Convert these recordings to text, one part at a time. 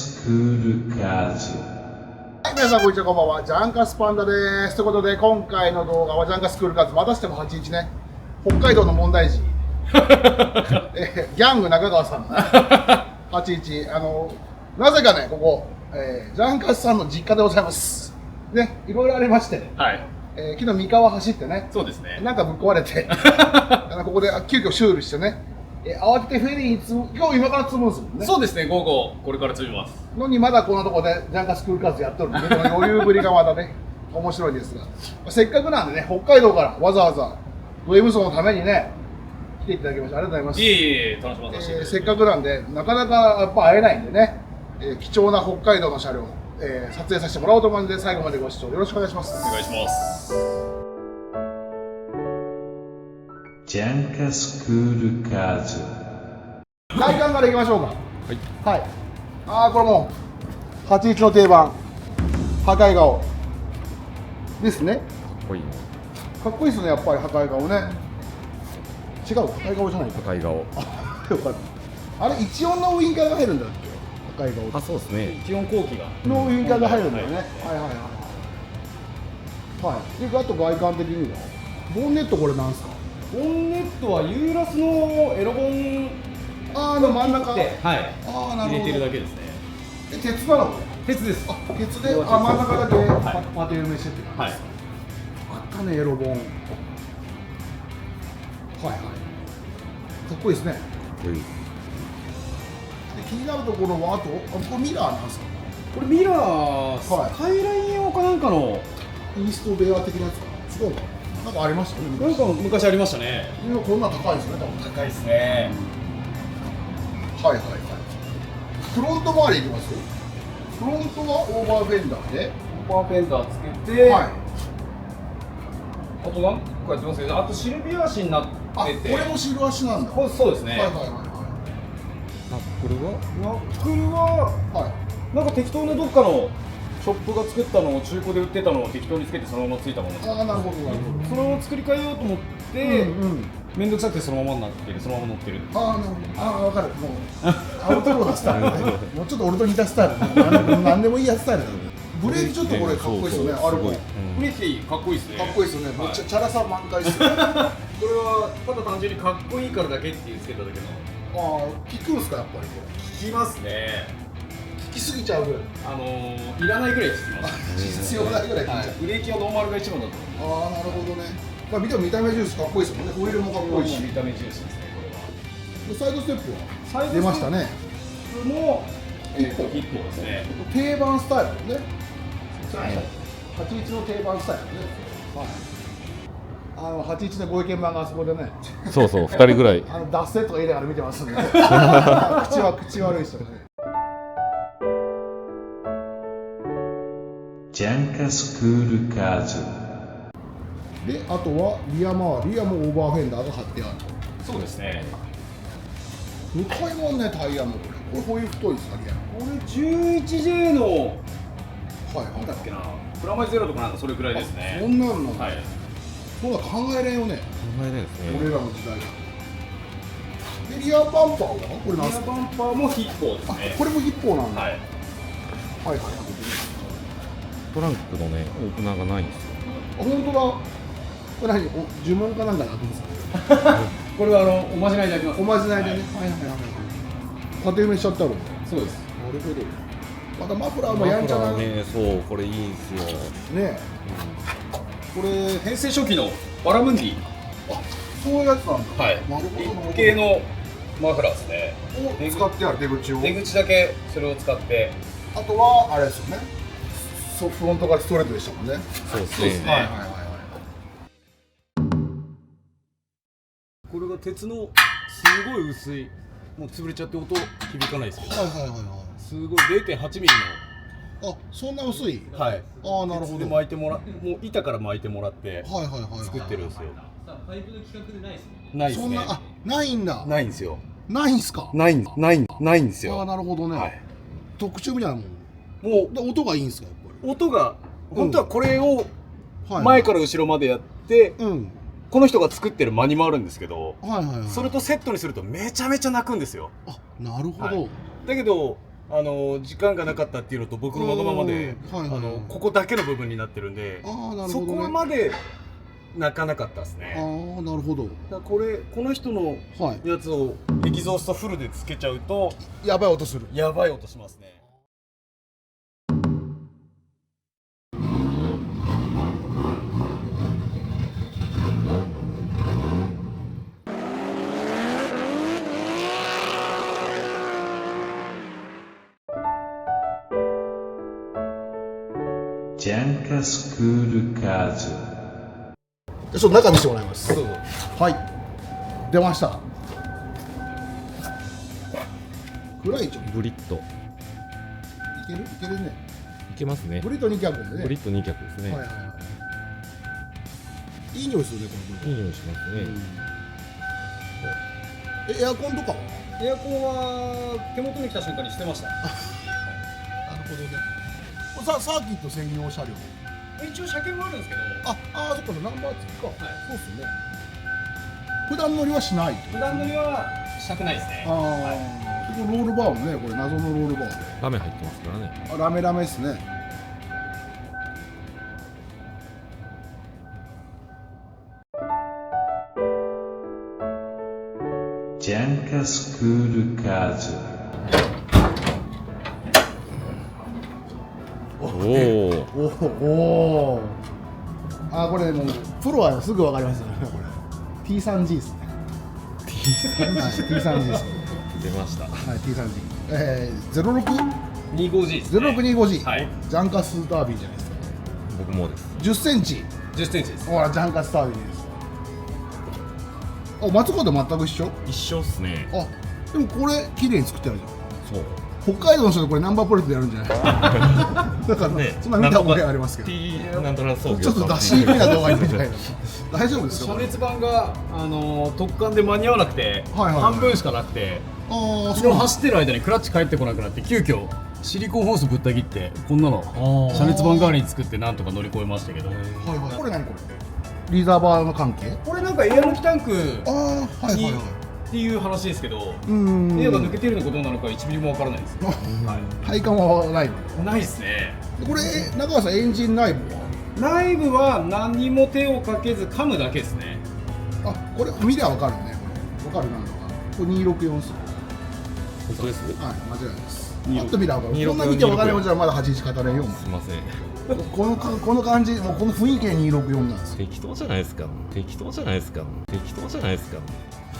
スクールカーズ。はい、皆さんこんにちは、こんばんは。ジャンカスパンダです。ということで、今回の動画はジャンカスクールカーズ、またしても81ね、北海道の問題児、ギャング中川さんの81、なぜかね、ここ、ジャンカスさんの実家でございます。ね、いろいろありましてね、はい。昨日三河走ってね、そうですね。なんかぶっ壊れて、ここで急遽修理してね、慌ててフェリーに今から積むんですもんね。そうですね、午後、これから積みます。のにまだこんなところでジャンカスクールカーズやっとるんで、この余裕ぶりがまたね、面白いですが、せっかくなんでね、北海道からわざわざド M 層のためにね、来ていただきましてありがとうございます。いえいえ、楽しまさせていただきます。せっかくなんで、なかなかやっぱ会えないんでね、貴重な北海道の車両、撮影させてもらおうと思うので、最後までご視聴よろしくお願いします。お願いします。ジャンカスクールカーズ。外観からいきましょうか。はい。はい。これもう81の定番、破壊顔ですね。かっこいいね。かっこいいですね、やっぱり破壊顔ね。違う、破壊顔じゃないか。破壊顔。よかった。あれ、一音のウインカーが入るんだっけ、破壊顔。あ、そうですね。気温後期が。のウインカーが入るんだよね。はいはいはいはい。はい。で、あと外観的には、ボンネットこれなんですか。ボンネットはユーラスのエロボン真ん中。で、はい。ああ、なるほど。入れてるだけですね。鉄なのこれ。鉄です。鉄で、真ん中だけパテ埋めしてって感はい。じですか。あったね、エロ本。はいはい。かっこいいですね。かっこいい。で、気になるところは、あと、これミラーなんですか。これミラー、はいスカイライン用かなんかの、イーストベア的なやつかな。違うかな。なんかありましたね。なんか昔ありましたね。今こんな高いですね、多分。高いですね。はいはいはい。フロント周りいきます。フロントはオーバーフェンダーで。オーバーフェンダーつけて、はい。あと何個やってますけど、あとシルビア足になあ、ってて、これもシルバー足なんだ。はいそうですね。はいはいはナックルは。ナックルはい。はい。なんか適当などっかのショップが作ったのを中古で売ってたのを適当につけてそのままついたものです。ああ、なるほどなるほど。それを作り変えようと思って、うん。面倒くさくてそのままになってる、そのまま乗ってる。ああ、なるほど。ああ、わかる。もう、アウトローなスタイルね。もうちょっと俺と似たスタイル。なんでもいいやスタイルだね。ブレーキちょっとこれかっこいいですよね。あれも。フレッティかっこいいですね。かっこいいですよね。もうチャラさ満開ですよね。これはただ単純にかっこいいからだけっていうつけただけの。ああ、効くんすか、やっぱり。効きますね。効きすぎちゃうぐらい。いらないぐらい効きます。必要ないぐらい効いちゃう。ブレーキはノーマルが一番だと思う。ああ、なるほどね。まあ、見た目重視かっこいいですもんね。ホイールもかっこいいし。見た目重視ですね、これは。サイドステップサイドステップは出ましたね。も、一歩一歩ですね。定番スタイルね。はい。 81の定番スタイルね。はい。81でご意見番があそこでね。そうそう、二人ぐらい。脱線とか言いながら見てますんで。口悪い人ね。ジャンカスクールカーズ。で、あとはリア周りはもうオーバーフェンダーが貼ってある。そうですね。向かいもね、タイヤもこれホイール太いですか、リア。これ 11J のはいなんだっけな、プラマイゼロとかなんかそれくらいですね。そんなんなんだ。はい。そんな考えれんよね。考えないです俺ね。らの時代で。リアバンパーはこれなんすか。リアバンパーもヒッポーですあ、ね。これもヒッポーなんだ。はい。はいはい。トランクのね、オープナーがないんですよ。あ、本当だ。これ何、呪文かなんかで開くんですか。これはおまじないで開きます。おまじないでね。はいはいはい。縦埋めしちゃってある。なそうです。るほど。またマフラーもやんちゃな。ね。ね、そう、これいいんですよ。これ平成初期のバラムンディ。あ、そういうやつなんだ。はい。なるほどなるほど。一系のマフラーですね。を使ってある出口を。出口だけそれを使って。あとはあれですよね。フロントがストレートでしたもんね。そうですね。そうですねはいはいはいはい。これが鉄のすごい薄い、もう潰れちゃって音響かないですけど、はいはいはいはい。すごい 0.8 ミリあ、そんな薄い。の、はい、ああ、なるほど。鉄で巻いてもらもう板から巻いてもらってはいはいはいはい。作ってるんですよ。パイプの規格でないですもんね。ないですね。そんな、あ、ないんだ。ないんですよ。ないんすか。ないんですああ、よ。なるほどね。はい。特注みたいなもん。もで、音がいいんすか、やっぱう音が本当はこれをり。はい。前から後ろまでやって、うん。この人が作ってる間にもあるんですけど、はいはいはい。それとセットにするとめちゃめちゃ泣くんですよ。あ、なるほはど。だけど時間がなかったっていうのと僕のわがままで、うんはいはいはいここだけの部分になってるんで、ああ、なるそほど、ね。こまで泣かなかったですあね。あ、なるほど。だからこの人のはい。やつをエキゾーストフルでつけちゃうとやばい音する。やばい音しますね。ジャンカスクールカーズ。じゃあちょっと中見せてもらいます。どうぞ。はい。出ました。暗いちょっと。ブリットいけるね。いけますね。ブリト2脚でね。ブリット2脚ですね。はいはいはい。いい匂いするね、このブリいい匂いしますね。ト。エアコンとかは。エアコンは手元に来た瞬間に捨てました。なるほどね。これサーキット専用車両。一応車検もあるんですけど、そっか、ナンバー付きか。はいそうっすね。普段乗りはしない。普段乗りはしたくないですね。ああ、これロールバーもね、これ謎のロールバーで。ラメ入ってますからね。ラメラメですね。ジャンカスクールカーズ。おお。おお。これもうプロはすぐわかりますよね、これ。T3G ですね。T3G です。出ました。はい、T3G。25G ですね。 0625G。はい。ジャンカスダービーじゃないですか。僕もです。 10センチ。 10センチです。ほら、ジャンカスダービーです。松岡と全く一緒。一緒っすね。でもこれ綺麗に作ってあるじゃん。そう。北海道の人でこれナンバープレートでやるんじゃないだから、ねそんな見た覚えありますけど、 T なんとなくそうちょっと出しにくいな動画にみたいな大丈夫ですかこれ。車列版が特艦で間に合わなくて、はいはい半分しかなくて、ああ、昨日走ってる間にクラッチ返ってこなくなって急遽シリコンホースぶった切ってこんなの車列版代わりに作ってなんとか乗り越えましたけど、はいはい。これ何これリザーバーの関係。これなんかエア抜きタンクああ、はいはいはい。っていう話ですけど、うんエアが抜けてるのかどうなのか1ミリもわからないです。体感はないの。ないですね。でこれ中川さん、エンジン内部は内部は何も手をかけず噛むだけですね。これ見りゃ分かるね。これ分かるなのか。これ264っす。本当です。はい、間違いないです。 264パッと見りゃ分かる。 264こんな見て分かるよ。じゃあまだ81語れんよ。すいません。この感じ、もうこの雰囲気で264なんですよ。適当じゃないですか。適当じゃないですか。適当じゃないですか。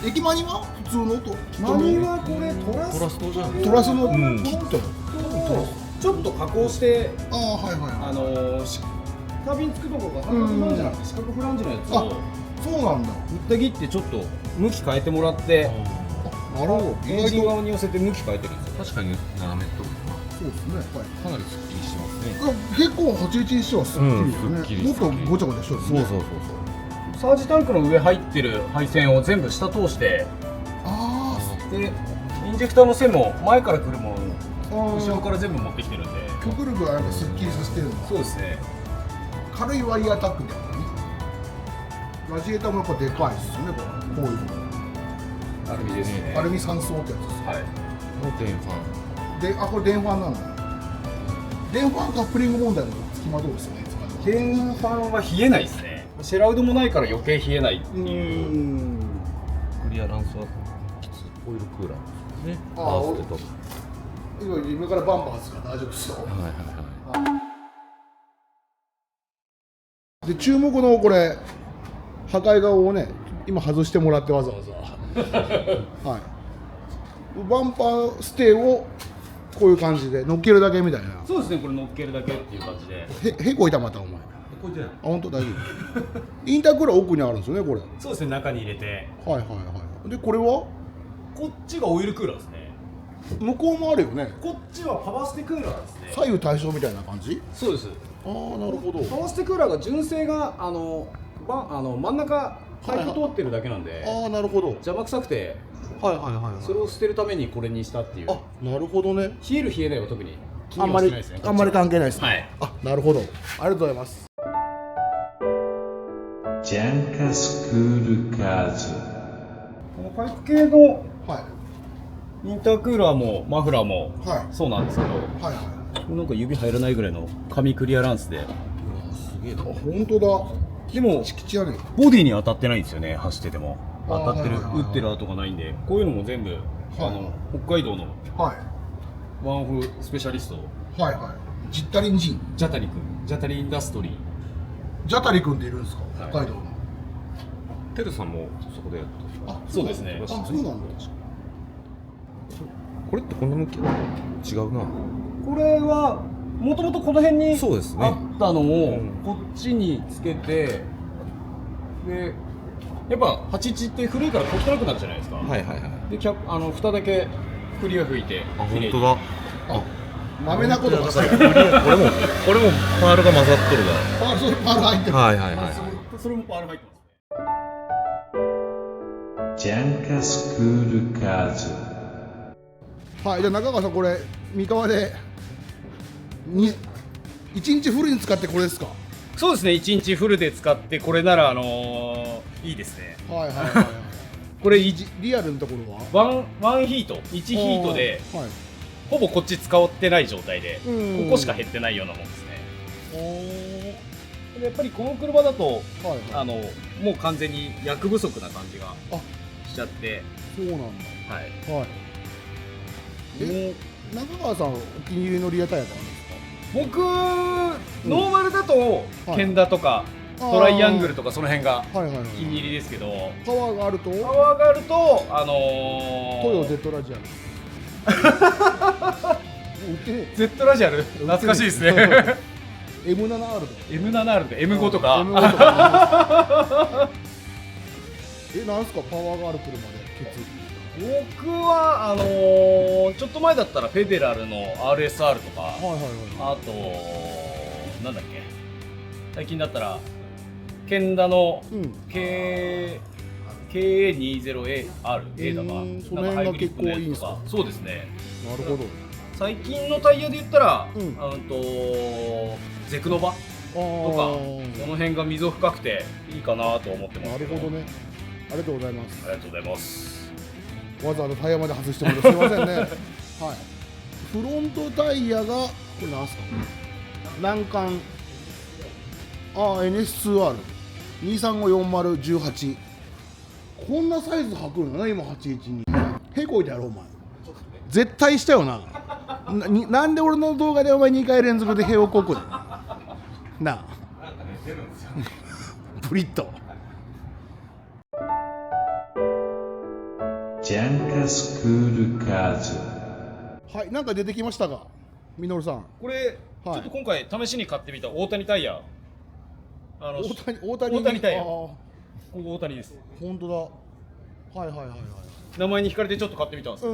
駅マニは普通の音。何はこれトラストラストじゃん。トラスのんキット。ちょっと加工してはいはい。花瓶つくところが三角フランジじゃなくて四角フランジのやつをそうなんだ。ぶった切ってちょっと向き変えてもらってなるほど。エンジン側に寄せて向き変えてるんですよ。確かに斜めとそうですね。はい。かなりスッキリしてますね。結構81にしてはすっきりよすっきりね。もっとごちゃごちゃしとるね。そうサージタンクの上入ってる配線を全部下通してあでインジェクターの線も前から来るものあ。後ろから全部持ってきてるんで。極力はなんかすっきりさせてるんだ。そうですね。軽いワイヤータックであるね。ラジエーターもやっぱでかいですよね。こういうの。アルミですね。アルミ3層ってやつです。はい。の電ファン。で、これ電ファンなんだ。電ファンカップリング問題もつきまとうですよね。電ファンは冷えないですね。シェラウドもないから余計冷えないっていう。クリアランスはオイルクーラーですね。あーバーストと。今夢からバンバンですから大丈夫ですよ。はいはいはい。で注目のこれ破壊顔をね今外してもらってわざわざはいバンパーステーをこういう感じで乗っけるだけみたいな。そうですね。これ乗っけるだけっていう感じで。へこいたまたお前。これじゃ本当大丈夫。インタークーラー奥にあるんですよねこれ。そうですね。中に入れて。はいはいはい。でこれはこっちがオイルクーラーですね。向こうもあるよね。こっちはパワーステクーラーですね。左右対称みたいな感じ。そうです。ああなるほど。パワーステクーラーが純正が真ん中パイプ通ってるだけなんで、ああなるほど。邪魔くさくてはいはいはいそれを捨てるためにこれにしたっていう。あなるほどね。冷える冷えないは特に気にあんまりはしてないですね。あんまり関係ないですね。はい。あなるほど。ありがとうございます。ジャンカスクールカーズ。このパイプ系のはい。インタークーラーもマフラーもはいそうなんですけど、はいはいなんか指入らないぐらいの紙クリアランスで、すげえな。あ本当だ。でも敷地あるよ。ボディに当たってないんですよね、走ってても。あー当たってる、はいはいはい打ってる跡がないんで、こういうのも全部、北海道のはワンオフスペシャリスト、いはいはい。ジッタリンジン。ジャタリ君、ジャタリインダストリー。ジャタリ君っているんですか、はい北海道の。テルさんもそこでやってあそうですねあそうなんだ。これってこんな向き違うな。これはもともとこの辺にそうですねあったのをうんこっちにつけて、でやっぱ81って古いから汚くなるじゃないですか、はいはいはい。で蓋だけクリア拭いてあ、綺麗に本当だ。あ豆なことがこれもパールが混ざっとるあそうパール入ってる。が。はいはいはい。それもパール入ってますね。ジャンカスクールカーズはい、じゃあ中川さんこれ三河で1日フルに使ってこれですか。そうですね、1日フルで使ってこれならいいですね。はいはいはいはい。これリアルのところはワンヒート1ヒートではい。ほぼこっち使ってない状態でうんここしか減ってないようなもんですね。おーでやっぱりこの車だとはいはい。もう完全に役不足な感じがあしちゃって、そうなんだ。はい、はい。え中川さんお気に入りのリアタイヤとかあるんですか。僕、ノーマルだとはいケンダとか、トライアングルとかその辺がはいはいはい。気に入りですけど、パワーがあるとパワーがあるとトヨ Z ラジアル。売ってね Z ラジアル懐かしいですね。え。M7R とか。 M7R と M5 とか、 M5 とか。なんすかパワーがある車で決意。僕はちょっと前だったらフェデラルの RSR とか、はいはいはい。あとなんだっけ、最近だったらケンダのうん。 KA20AR だか、その辺が結構いいんすか。そうですね。なるほど。最近のタイヤで言ったら、うんゼクノバあとか、ーその辺が溝深くていいかなと思ってますけど。なるほどね。ありがとうございます。ありがとうございます。わざわざタイヤまで外してもらってすみませんね。はい。フロントタイヤがこれなんすか。難関。NS2R。2354018。こんなサイズ履くのね今81に。へこいてやろお前。絶対したよな。なんで俺の動画でお前2回連続でへをこくの。なあ。プリッと。ジャンカスクールカーズはい、なんか出てきましたが、みのるさん。これ、はいちょっと今回試しに買ってみた大谷タイヤ。大谷タイヤ。あーここ大谷です。本当だ。はいはいはいはい。名前に惹かれてちょっと買ってみたんです。ど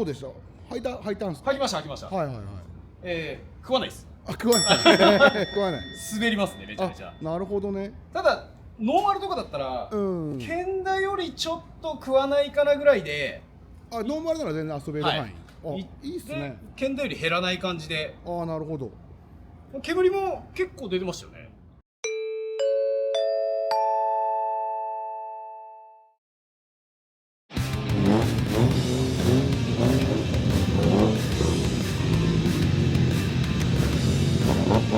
うでした。履いたんすか。履きました履きました。はいはいはい。食わないです。あ、食わない。食わない。滑りますねめちゃめちゃ。なるほどね。ただノーマルとかだったら、うん。ケンダよりちょっと食わないかなぐらいで、あ、ノーマルなら全然遊べる範囲。はいあ、いいっすね。ケンダより減らない感じで、あ、なるほど。煙も結構出てましたよね。は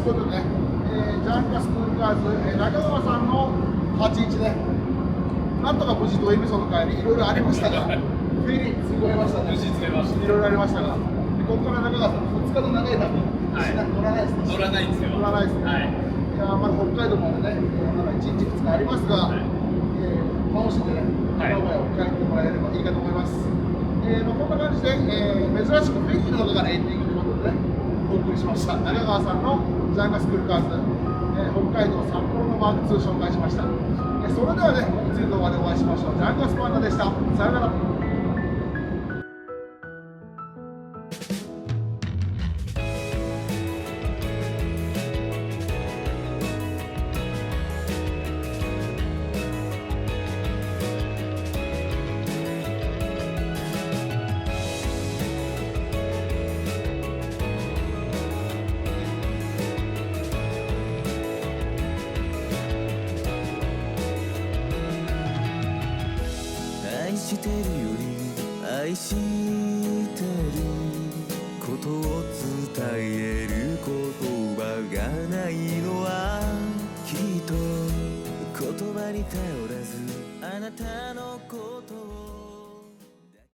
ことでね、ジャンカスクールカーズ、中川さんの81ね、なんとか無事ドエピソード帰り、いろいろありましたが、フェリー積み越えましたね。無事積めましたいろいろありましたが、でここから中川さん、2日の長い旅、乗らないですね。乗らないんですよ乗らないですね。はいいやまだ北海道までね、まだ1日2日ありますが、楽しんでね、はい名古屋を帰ってもらえればいいかと思います。こんな感じで、珍しくフェリーの中からエンディングということでね、お送りしました。中川さんのジャンガスクールカーズ、北海道札幌のマーク2紹介しました。それではね、次の動画でお会いしましょう。ジャンガスパンダでした。さよなら。愛してるより愛してることを伝える言葉がないのはきっと言葉に頼らずあなたのこと